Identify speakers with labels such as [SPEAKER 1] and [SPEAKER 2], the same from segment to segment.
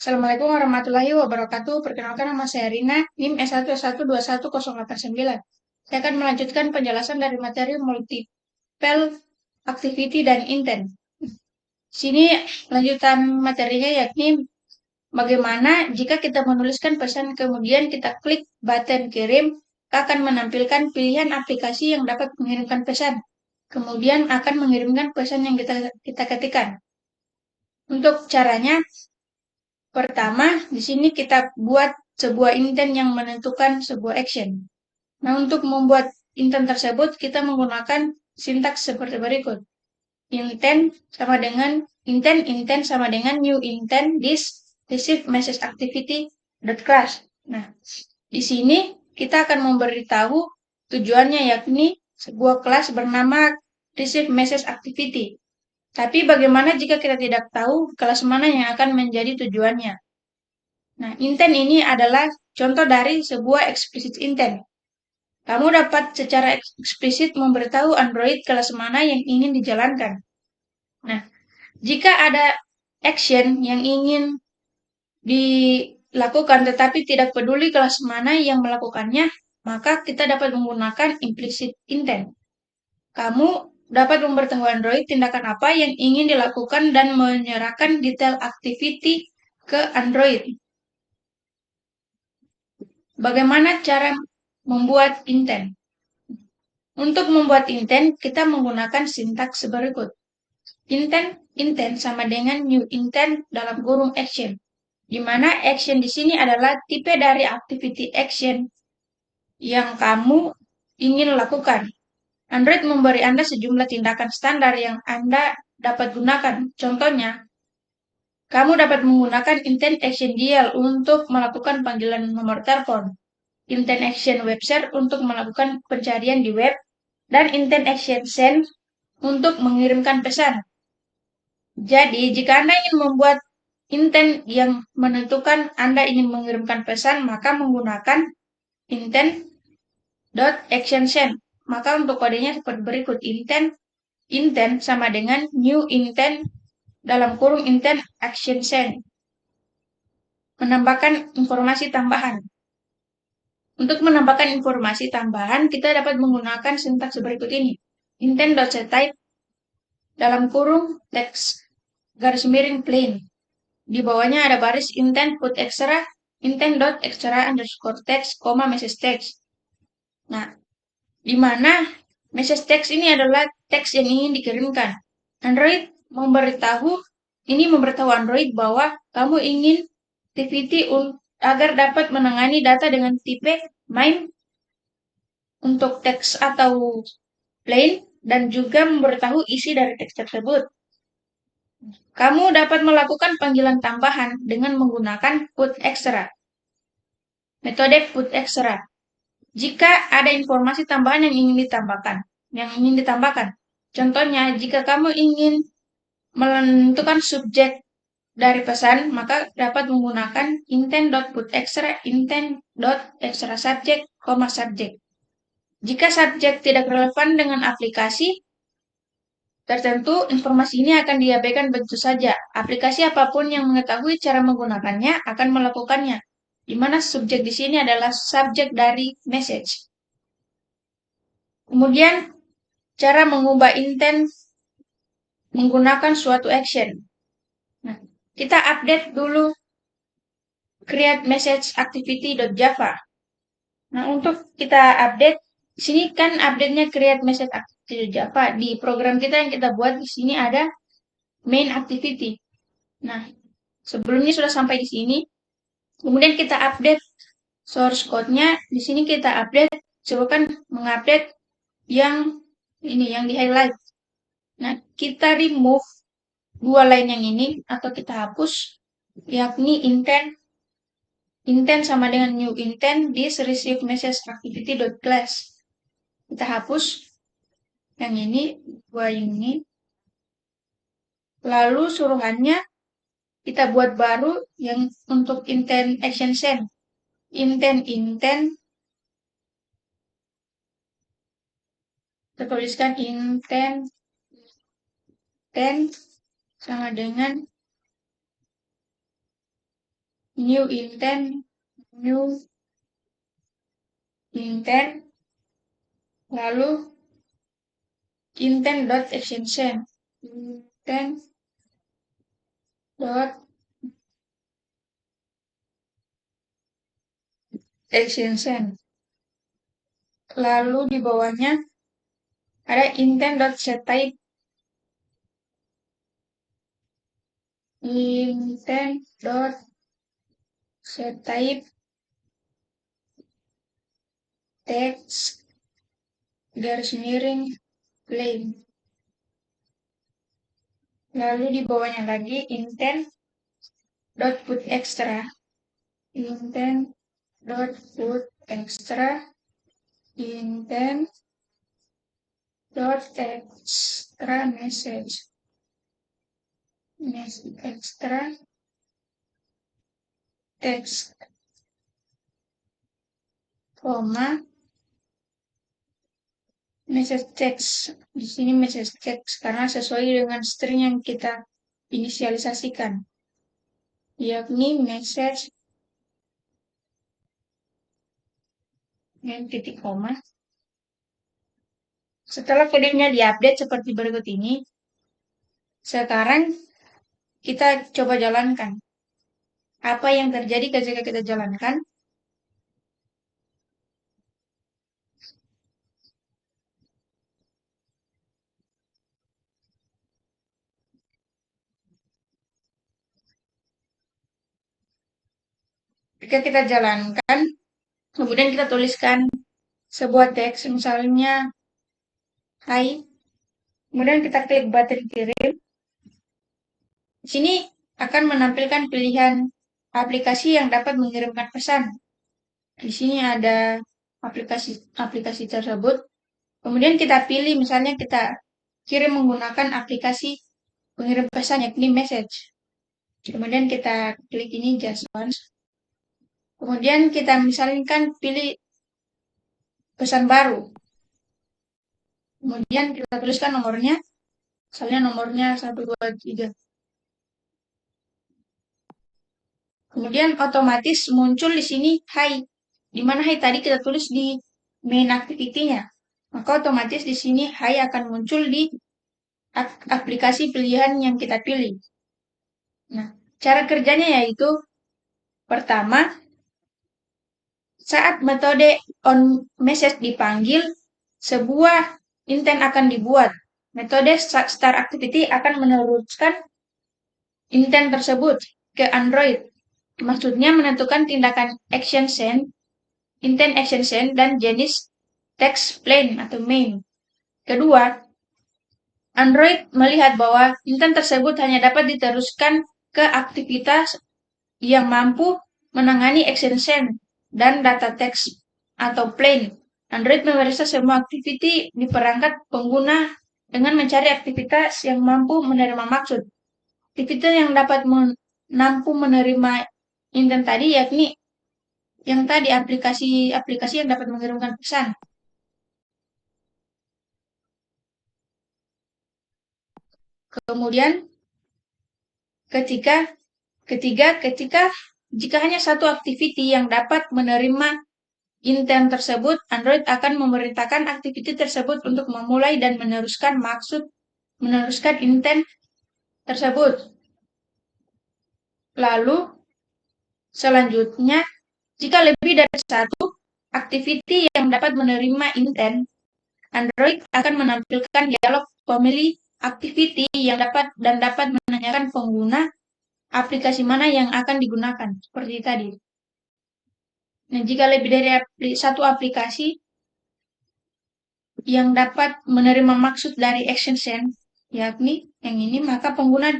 [SPEAKER 1] Assalamualaikum warahmatullahi wabarakatuh. Perkenalkan nama saya Rina, NIM S1121089. Saya akan melanjutkan penjelasan dari materi multiple activity dan intent. Sini lanjutan materinya yakni bagaimana jika kita menuliskan pesan kemudian kita klik button kirim, akan menampilkan pilihan aplikasi yang dapat mengirimkan pesan. Kemudian akan mengirimkan pesan yang kita ketikkan. Untuk caranya, pertama, di sini kita buat sebuah intent yang menentukan sebuah action. Nah, untuk membuat intent tersebut, kita menggunakan sintaks seperti berikut. Intent sama dengan new intent this receive message activity dot class. Nah, di sini kita akan memberitahu tujuannya yakni sebuah kelas bernama receive message activity. Tapi bagaimana jika kita tidak tahu kelas mana yang akan menjadi tujuannya? Nah, intent ini adalah contoh dari sebuah explicit intent. Kamu dapat secara eksplisit memberitahu Android kelas mana yang ingin dijalankan. Nah, jika ada action yang ingin dilakukan tetapi tidak peduli kelas mana yang melakukannya, maka kita dapat menggunakan implicit intent. Kamu dapat memberitahu Android tindakan apa yang ingin dilakukan dan menyerahkan detail activity ke Android. Bagaimana cara membuat intent? Untuk membuat intent, kita menggunakan sintaks berikut. Intent sama dengan new intent dalam kurung action, di mana action di sini adalah tipe dari activity action yang kamu ingin lakukan. Android memberi Anda sejumlah tindakan standar yang Anda dapat gunakan. Contohnya, kamu dapat menggunakan intent action dial untuk melakukan panggilan nomor telepon, intent action web search untuk melakukan pencarian di web, dan intent action send untuk mengirimkan pesan. Jadi, jika Anda ingin membuat intent yang menentukan Anda ingin mengirimkan pesan, maka menggunakan intent.action send. Maka untuk kodenya seperti berikut. Intent sama dengan new intent dalam kurung intent action send. Menambahkan informasi tambahan. Untuk menambahkan informasi tambahan, kita dapat menggunakan sintaks berikut ini. Intent.setType dalam kurung teks garis miring plain. Di bawahnya ada baris intent put extra, intent.extra underscore text, message text. Nah, di mana message text ini adalah teks yang ingin dikirimkan. Android memberitahu Android bahwa kamu ingin activity agar dapat menangani data dengan tipe MIME untuk teks atau plain dan juga memberitahu isi dari teks tersebut. Kamu dapat melakukan panggilan tambahan dengan menggunakan put extra. Metode put extra. Jika ada informasi tambahan yang ingin ditambahkan. Contohnya, jika kamu ingin menentukan subjek dari pesan, maka dapat menggunakan intent.putExtra, intent.extra subject, subject. Jika subjek tidak relevan dengan aplikasi tertentu, informasi ini akan diabaikan begitu saja. Aplikasi apapun yang mengetahui cara menggunakannya akan melakukannya, di mana subjek di sini adalah subjek dari message. Kemudian, cara mengubah intent menggunakan suatu action. Nah, kita update dulu create message activity.java. Nah, untuk kita update, sini kan update-nya create message activity.java. Di program kita yang kita buat di sini ada main activity. Nah, sebelumnya sudah sampai di sini. Kemudian kita update source code-nya. Di sini kita update, coba kan mengupdate yang ini, yang di highlight. Nah, kita remove dua line yang ini, atau kita hapus, yakni intent sama dengan new intent this receive message activity.class. Kita hapus yang ini, dua ini. Lalu suruhannya kita buat baru yang untuk intent action send. Intent kita tuliskan intent sama dengan new intent, lalu intent.actionSend, intent.actionSend. Lalu di bawahnya ada intent.setType, intent.setType text garis miring plain. Lalu di bawahnya lagi intent.putExtra, intent.putExtra, intent.extra message, extra text, koma, message text. Di sini message text karena sesuai dengan string yang kita inisialisasikan, yakni message dengan titik koma. Setelah kodenya diupdate seperti berikut ini, sekarang kita coba jalankan. Apa yang terjadi ketika kita jalankan? Jika kita jalankan, kemudian kita tuliskan sebuah teks, misalnya hai, kemudian kita klik button kirim. Di sini akan menampilkan pilihan aplikasi yang dapat mengirimkan pesan. Di sini ada aplikasi tersebut. Kemudian kita pilih, misalnya kita kirim menggunakan aplikasi pengirim pesan yakni message. Kemudian kita klik ini just once. Kemudian kita misalkan pilih pesan baru. Kemudian kita tuliskan nomornya, misalnya nomornya 123. Kemudian otomatis muncul di sini hai, di mana hai tadi kita tulis di main activity-nya. Maka otomatis di sini hai akan muncul di aplikasi pilihan yang kita pilih. Nah, cara kerjanya yaitu pertama, saat metode onMessage dipanggil, sebuah intent akan dibuat. Metode startActivity akan meneruskan intent tersebut ke Android. Maksudnya menentukan tindakan ActionSend, intent ActionSend, dan jenis text plain atau main. Kedua, Android melihat bahwa intent tersebut hanya dapat diteruskan ke aktivitas yang mampu menangani ActionSend dan data text atau plain. Android memeriksa semua activity di perangkat pengguna dengan mencari aktivitas yang mampu menerima maksud. Aktivitas yang dapat mampu menerima intent tadi yakni yang tadi aplikasi yang dapat mengirimkan pesan. Kemudian jika hanya satu activity yang dapat menerima intent tersebut, Android akan memerintahkan activity tersebut untuk memulai dan meneruskan intent tersebut. Lalu, selanjutnya, jika lebih dari satu activity yang dapat menerima intent, Android akan menampilkan dialog pemilih activity yang dapat menanyakan pengguna aplikasi mana yang akan digunakan, seperti tadi. Nah, jika lebih dari satu aplikasi yang dapat menerima maksud dari ActionSend, yakni yang ini, maka pengguna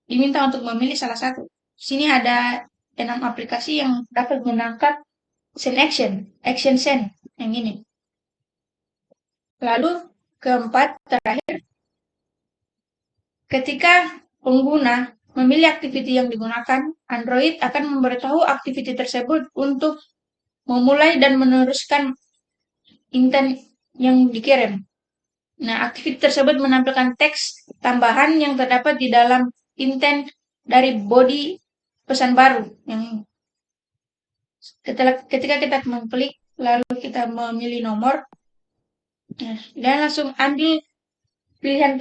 [SPEAKER 1] diminta untuk memilih salah satu. Di sini ada 6 aplikasi yang dapat menangkap send ActionSend, yang ini. Lalu, keempat, terakhir, ketika pengguna memilih aktiviti yang digunakan, Android akan memberitahu aktiviti tersebut untuk memulai dan meneruskan intent yang dikirim. Nah, aktiviti tersebut menampilkan teks tambahan yang terdapat di dalam intent dari body pesan baru yang ini. Ketika kita mengklik, lalu kita memilih nomor, dan langsung ambil pilihan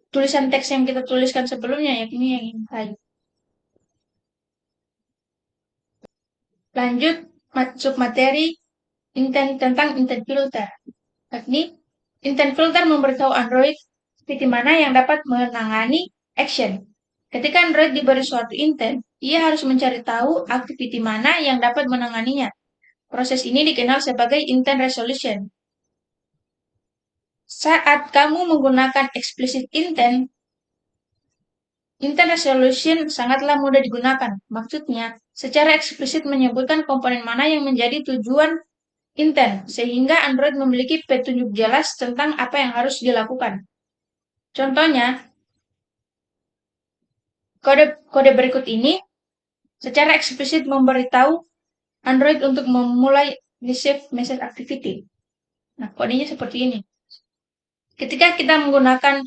[SPEAKER 1] tulisan teks yang kita tuliskan sebelumnya, yakni yang ini tadi. Lanjut, submateri tentang intent filter. Yakni, intent filter memberitahu Android seperti mana yang dapat menangani action. Ketika Android diberi suatu intent, ia harus mencari tahu activity mana yang dapat menanganinya. Proses ini dikenal sebagai intent resolution. Saat kamu menggunakan explicit intent resolution sangatlah mudah digunakan. Maksudnya, secara eksplisit menyebutkan komponen mana yang menjadi tujuan intent, sehingga Android memiliki petunjuk jelas tentang apa yang harus dilakukan. Contohnya, kode berikut ini secara eksplisit memberitahu Android untuk memulai receive message activity. Nah, kodenya seperti ini. Ketika kita menggunakan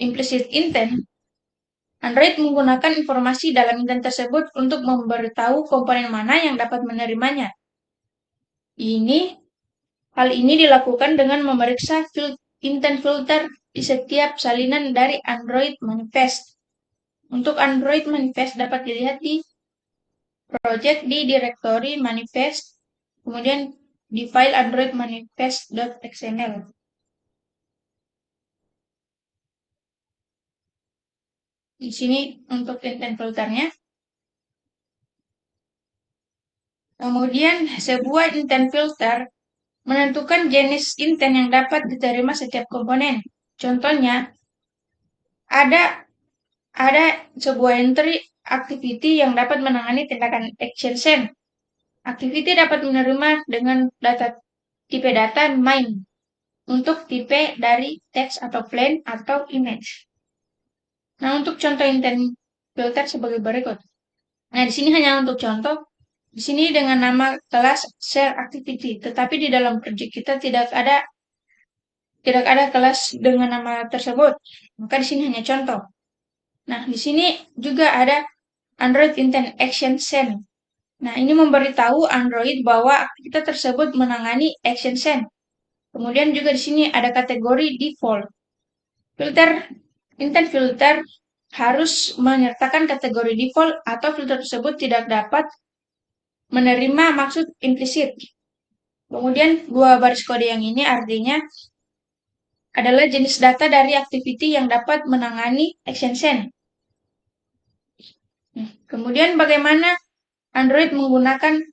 [SPEAKER 1] implicit intent, Android menggunakan informasi dalam intent tersebut untuk memberitahu komponen mana yang dapat menerimanya. Hal ini dilakukan dengan memeriksa intent filter di setiap salinan dari Android manifest. Untuk Android manifest dapat dilihat di project di direktori manifest, kemudian di file Android manifest.xml. Di sini untuk intent filternya. Kemudian sebuah intent filter menentukan jenis intent yang dapat diterima setiap komponen. Contohnya, ada sebuah entry activity yang dapat menangani tindakan action send. Activity dapat menerima dengan tipe data MIME untuk tipe dari teks atau plain atau image. Nah, untuk contoh intent filter sebagai berikut. Nah, di sini hanya untuk contoh. Di sini dengan nama kelas share activity, tetapi di dalam project kita tidak ada kelas dengan nama tersebut. Maka di sini hanya contoh. Nah, di sini juga ada Android Intent Action Send. Nah, ini memberitahu Android bahwa aktivitas tersebut menangani action send. Kemudian juga di sini ada kategori default. Intent filter harus menyertakan kategori default atau filter tersebut tidak dapat menerima maksud implisit. Kemudian dua baris kode yang ini artinya adalah jenis data dari activity yang dapat menangani action send. Kemudian bagaimana Android menggunakan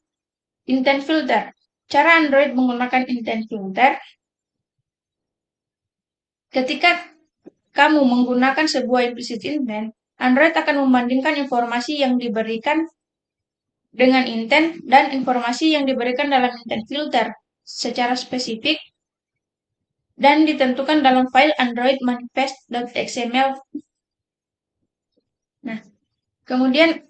[SPEAKER 1] intent filter? Cara Android menggunakan intent filter, ketika kamu menggunakan sebuah implicit intent, Android akan membandingkan informasi yang diberikan dengan intent dan informasi yang diberikan dalam intent filter secara spesifik dan ditentukan dalam file Android manifest.xml. Nah, kemudian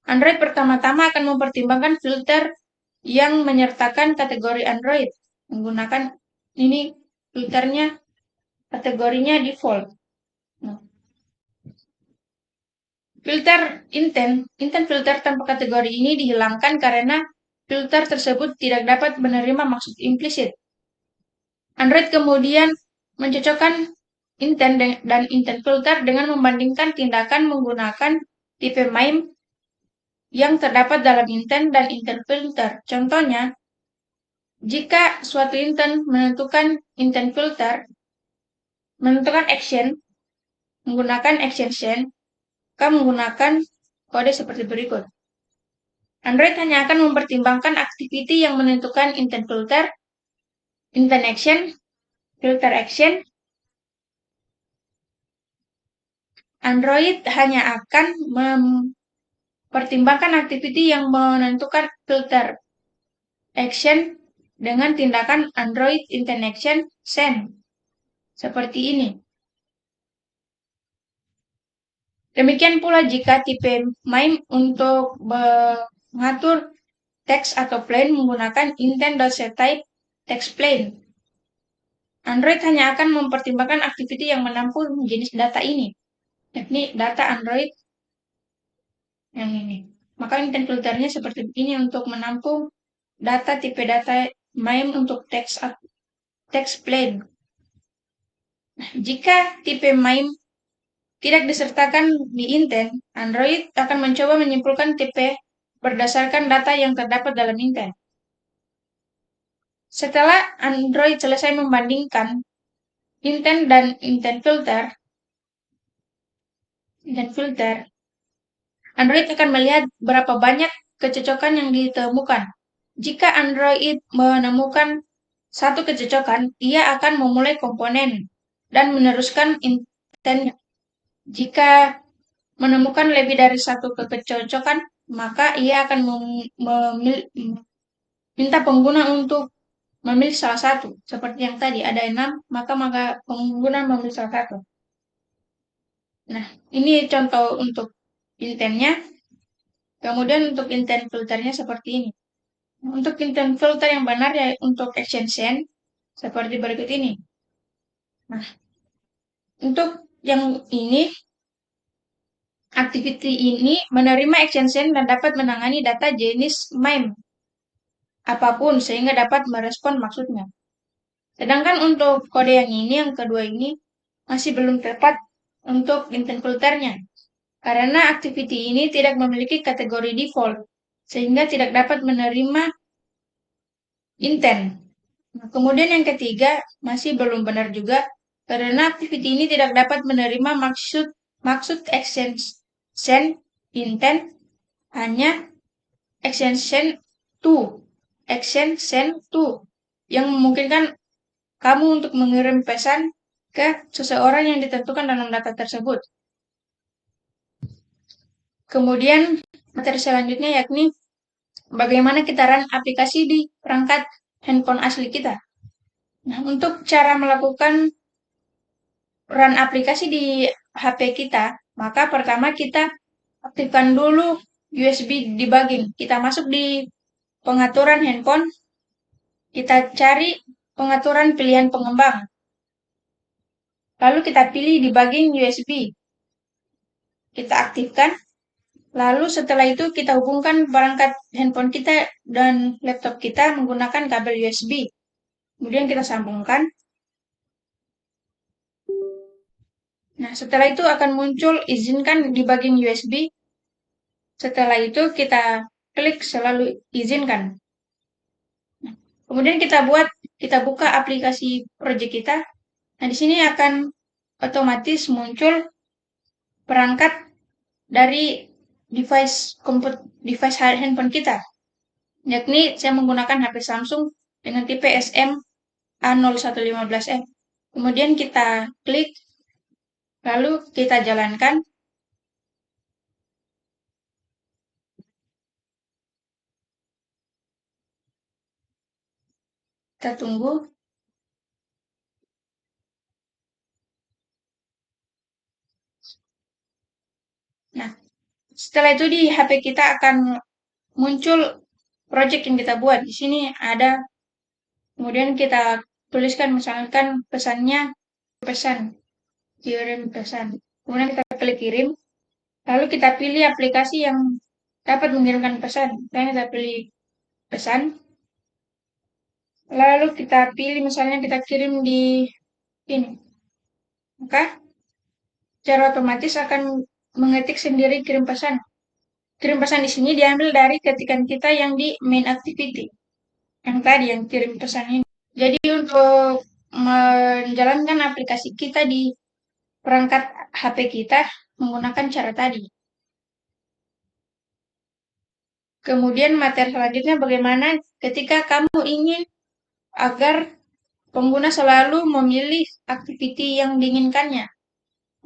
[SPEAKER 1] Android pertama-tama akan mempertimbangkan filter yang menyertakan kategori Android. Menggunakan ini filternya, kategorinya default. Nah, intent filter tanpa kategori ini dihilangkan karena filter tersebut tidak dapat menerima maksud implisit. Android kemudian mencocokkan intent dan intent filter dengan membandingkan tindakan menggunakan tipe MIME yang terdapat dalam intent dan intent filter. Contohnya, jika suatu intent menentukan action menggunakan action send, maka menggunakan kode seperti berikut. Android hanya akan mempertimbangkan activity yang menentukan intent filter, intent action, filter action. Android hanya akan mempertimbangkan activity yang menentukan filter action dengan tindakan Android intent action send. Seperti ini. Demikian pula jika tipe MIME untuk mengatur teks atau plain menggunakan intent.setType text plain. Android hanya akan mempertimbangkan activity yang menampung jenis data ini, yakni data Android yang ini. Maka intent filternya seperti begini untuk menampung data tipe data MIME untuk text plain. Nah, jika tipe MIME tidak disertakan di intent, Android akan mencoba menyimpulkan tipe berdasarkan data yang terdapat dalam intent. Setelah Android selesai membandingkan intent dan intent filter, Android akan melihat berapa banyak kecocokan yang ditemukan. Jika Android menemukan satu kecocokan, ia akan memulai komponen dan meneruskan intent. Jika menemukan lebih dari satu kecocokan, maka ia akan minta pengguna untuk memilih salah satu. Seperti yang tadi, ada 6, maka pengguna memilih salah satu. Nah, ini contoh untuk intentnya. Kemudian untuk intent filternya seperti ini. Untuk intent filter yang benar ya untuk action send seperti berikut ini. Nah, untuk yang ini, activity ini menerima action send dan dapat menangani data jenis MIME apapun sehingga dapat merespon maksudnya. Sedangkan untuk kode yang ini, yang kedua ini, masih belum tepat untuk intent filternya. Karena activity ini tidak memiliki kategori default, sehingga tidak dapat menerima intent. Nah, kemudian yang ketiga, masih belum benar juga, karena activity ini tidak dapat menerima maksud extension intent, hanya extension to, yang memungkinkan kamu untuk mengirim pesan ke seseorang yang ditentukan dalam data tersebut. Kemudian materi selanjutnya yakni bagaimana kita run aplikasi di perangkat handphone asli kita. Nah, untuk cara melakukan run aplikasi di HP kita, maka pertama kita aktifkan dulu USB debugging. Kita masuk di pengaturan handphone, kita cari pengaturan pilihan pengembang. Lalu kita pilih debugging USB. Kita aktifkan. Lalu setelah itu kita hubungkan perangkat handphone kita dan laptop kita menggunakan kabel USB. Kemudian kita sambungkan. Nah, setelah itu akan muncul izinkan debugging USB. Setelah itu kita klik selalu izinkan. Nah, kemudian kita buka aplikasi project kita. Nah, di sini akan otomatis muncul perangkat dari device handphone kita. Yakni saya menggunakan HP Samsung dengan tipe SM A0115F. Kemudian kita klik, lalu kita jalankan. Kita tunggu. Nah, setelah itu di HP kita akan muncul project yang kita buat. Di sini ada, kemudian kita tuliskan misalkan pesannya, kirim pesan. Kemudian kita klik kirim, lalu kita pilih aplikasi yang dapat mengirimkan pesan. Kita pilih pesan, lalu kita pilih misalnya kita kirim di ini. Maka secara otomatis akan mengetik sendiri kirim pesan. Kirim pesan di sini diambil dari ketikan kita yang di main activity. Yang tadi, yang kirim pesan ini. Jadi untuk menjalankan aplikasi kita di perangkat HP kita menggunakan cara tadi. Kemudian materi selanjutnya bagaimana ketika kamu ingin agar pengguna selalu memilih activity yang diinginkannya.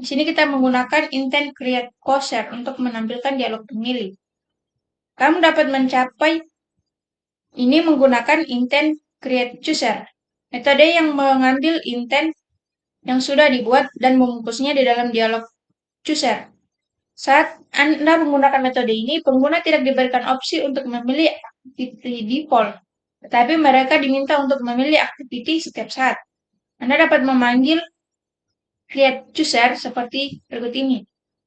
[SPEAKER 1] Di sini kita menggunakan intent create cursor untuk menampilkan dialog pemilih. Kamu dapat mencapai ini menggunakan intent create chooser, metode yang mengambil intent yang sudah dibuat dan membungkusnya di dalam dialog chooser. Saat Anda menggunakan metode ini, pengguna tidak diberikan opsi untuk memilih activity default, tetapi mereka diminta untuk memilih activity setiap saat. Anda dapat memanggil create chooser seperti berikut ini.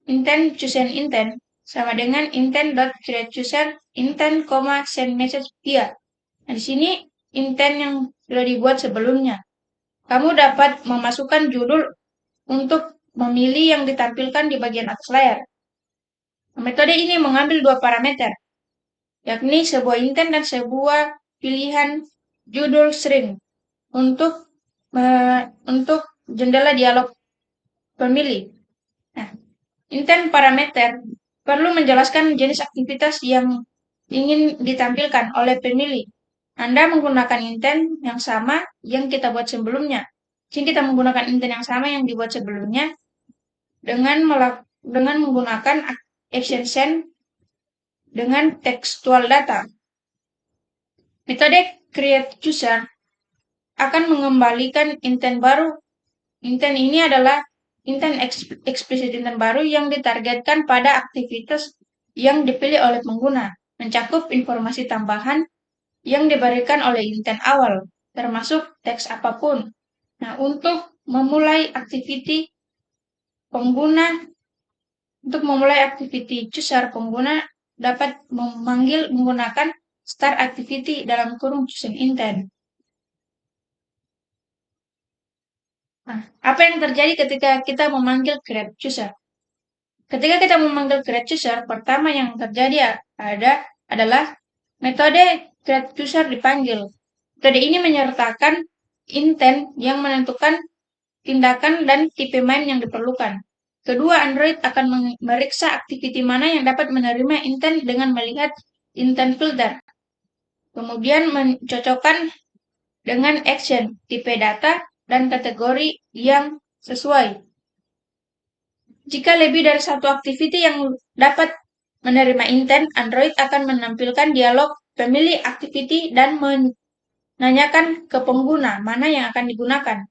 [SPEAKER 1] Intent choose an intent. sama dengan intent.createUser intent, send message via. Nah, di sini intent yang sudah dibuat sebelumnya. Kamu dapat memasukkan judul untuk memilih yang ditampilkan di bagian atas layar. Metode ini mengambil dua parameter, yakni sebuah intent dan sebuah pilihan judul string untuk jendela dialog pemilih. Nah, intent parameter perlu menjelaskan jenis aktivitas yang ingin ditampilkan oleh pemilih. Anda menggunakan intent yang sama yang kita buat sebelumnya. Jadi kita menggunakan intent yang sama yang dibuat sebelumnya dengan menggunakan action send dengan textual data. Metode createUser akan mengembalikan intent baru. Intent ini adalah intent eksplisit intent baru yang ditargetkan pada aktivitas yang dipilih oleh pengguna, mencakup informasi tambahan yang diberikan oleh intent awal, termasuk teks apapun. Nah, untuk memulai activity chooser, pengguna dapat memanggil menggunakan start activity dalam kurung choosing intent. Nah, apa yang terjadi ketika kita memanggil createUser? Ketika kita memanggil createUser, pertama yang terjadi adalah metode createUser dipanggil. Metode ini menyertakan intent yang menentukan tindakan dan tipe main yang diperlukan. Kedua, Android akan memeriksa aktiviti mana yang dapat menerima intent dengan melihat intent filter. Kemudian mencocokkan dengan action, tipe data, dan kategori yang sesuai. Jika lebih dari satu aktiviti yang dapat menerima intent, Android akan menampilkan dialog pemilih aktiviti dan menanyakan ke pengguna mana yang akan digunakan.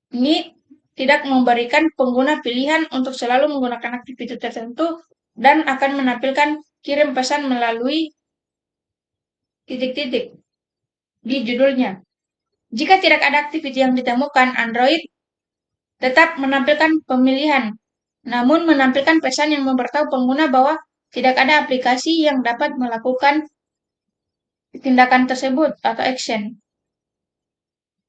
[SPEAKER 1] Ini tidak memberikan pengguna pilihan untuk selalu menggunakan aktiviti tertentu dan akan menampilkan kirim pesan melalui titik-titik di judulnya. Jika tidak ada aktiviti yang ditemukan, Android tetap menampilkan pemilihan, namun menampilkan pesan yang memberitahu pengguna bahwa tidak ada aplikasi yang dapat melakukan tindakan tersebut atau action.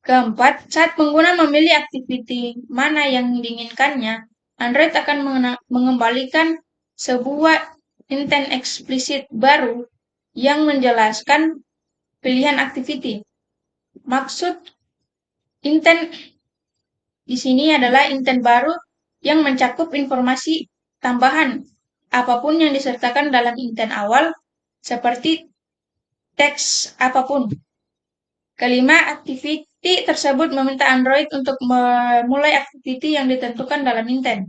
[SPEAKER 1] Keempat, saat pengguna memilih aktiviti mana yang diinginkannya, Android akan mengembalikan sebuah intent eksplisit baru yang menjelaskan pilihan aktiviti. Maksud intent di sini adalah intent baru yang mencakup informasi tambahan apapun yang disertakan dalam intent awal, seperti teks apapun. Kelima, aktiviti tersebut meminta Android untuk memulai aktiviti yang ditentukan dalam intent.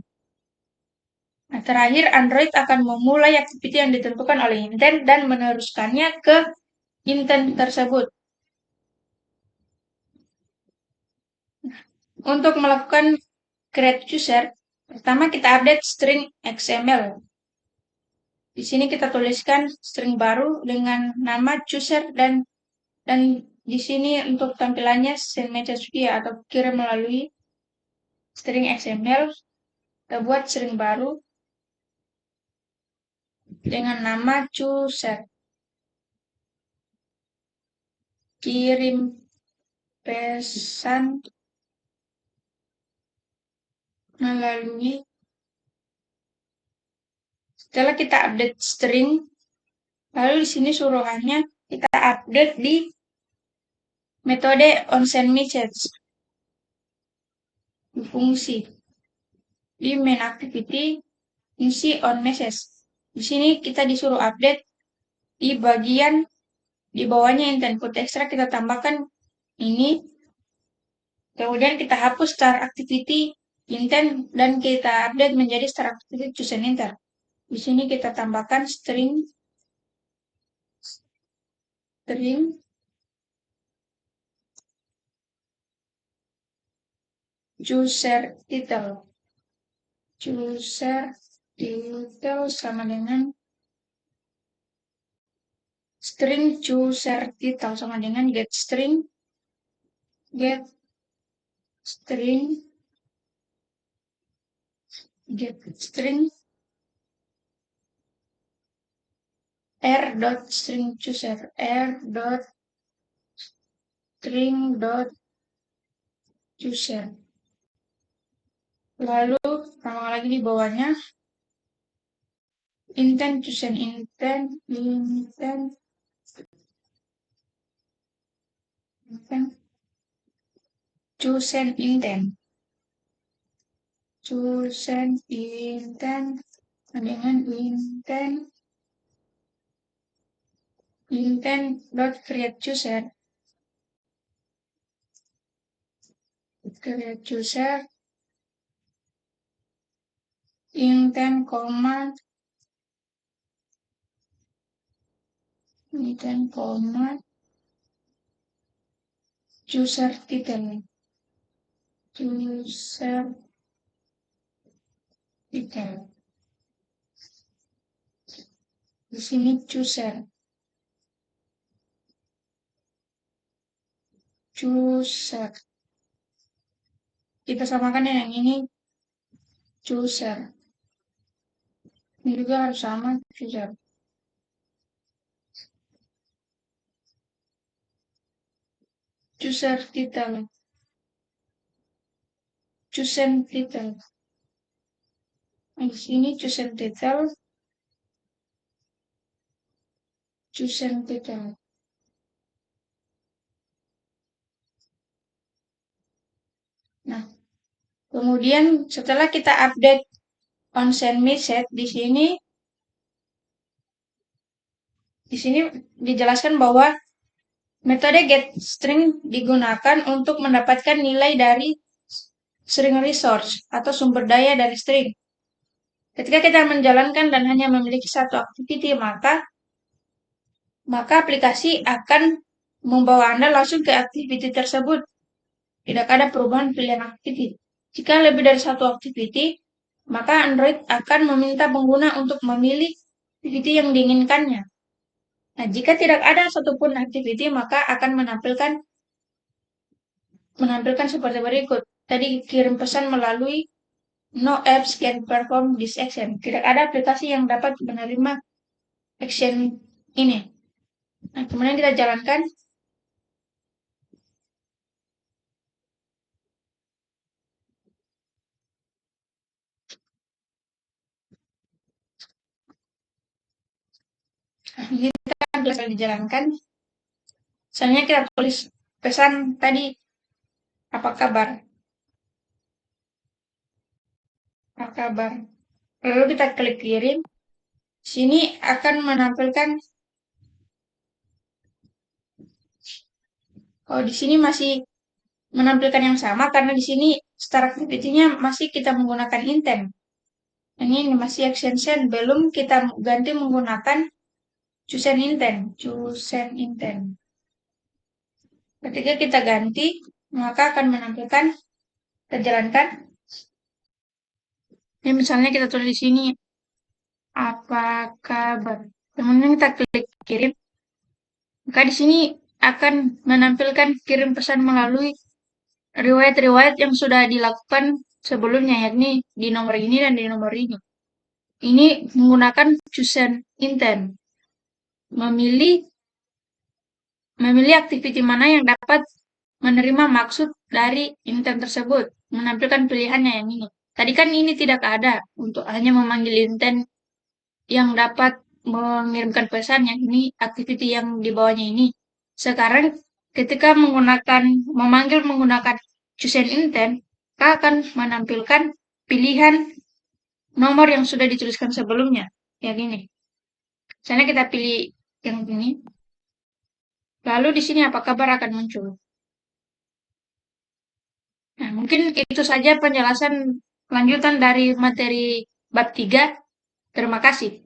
[SPEAKER 1] Nah, terakhir, Android akan memulai aktiviti yang ditentukan oleh intent dan meneruskannya ke intent tersebut. Untuk melakukan createUser, pertama kita update string XML. Di sini kita tuliskan string baru dengan nama chooser dan di sini untuk tampilannya send message via atau kirim melalui string XML. Kita buat string baru dengan nama chooser. Kirim pesan melalui. Setelah kita update string, lalu di sini suruhannya kita update di metode onSendMessage di fungsi di main activity fungsi onMessage. Di sini kita disuruh update di bagian di bawahnya intent put extra kita tambahkan ini. Kemudian kita hapus start activity intent dan kita update menjadi start activity chosen intent. Di sini kita tambahkan string chooser title. Chooser title sama dengan string chooser title sama dengan get string r.string_chooser, r.string.chooser. Lalu tambah lagi di bawahnya intent choosen, intent choosen intent dengan intent.create chooser, intent command chooser title, di sini chooser, kita samakan yang ini chooser, ini juga harus sama chooser. Choosen title, di sini choosen title. Nah, kemudian setelah kita update onSendMessage di sini dijelaskan bahwa metode getString digunakan untuk mendapatkan nilai dari string resource atau sumber daya dari string. Ketika kita menjalankan dan hanya memiliki satu activity, maka aplikasi akan membawa Anda langsung ke activity tersebut. Tidak ada perubahan pilihan activity. Jika lebih dari satu activity, maka Android akan meminta pengguna untuk memilih activity yang diinginkannya. Nah, jika tidak ada satupun activity, maka akan menampilkan seperti berikut. Tadi kirim pesan melalui no apps can perform this action. Tidak ada aplikasi yang dapat menerima action ini. Nah, kemudian kita jalankan. Nah, ini kita bisa dijalankan. Misalnya kita tulis pesan tadi, apa kabar? Apa kabar? Lalu kita klik kirim. Sini akan menampilkan, di sini masih menampilkan yang sama karena di sini start activity-nya masih kita menggunakan intent. Ini masih action send, belum kita ganti menggunakan choosen intent. Ketika kita ganti, maka akan menampilkan terjalankan. Ini misalnya kita tulis di sini apa kabar. Kemudian kita klik kirim. Maka di sini akan menampilkan kirim pesan melalui riwayat-riwayat yang sudah dilakukan sebelumnya, yakni di nomor ini dan di nomor ini. Ini menggunakan choosen intent. Memilih activity mana yang dapat menerima maksud dari intent tersebut. Menampilkan pilihannya yang ini. Tadi kan ini tidak ada untuk hanya memanggil intent yang dapat mengirimkan pesan, yang ini activity yang di bawahnya ini. Sekarang ketika memanggil menggunakan choosen intent, kita akan menampilkan pilihan nomor yang sudah dituliskan sebelumnya, yang ini. Misalnya kita pilih yang ini. Lalu di sini apa kabar akan muncul. Nah, mungkin itu saja penjelasan lanjutan dari materi bab 3. Terima kasih.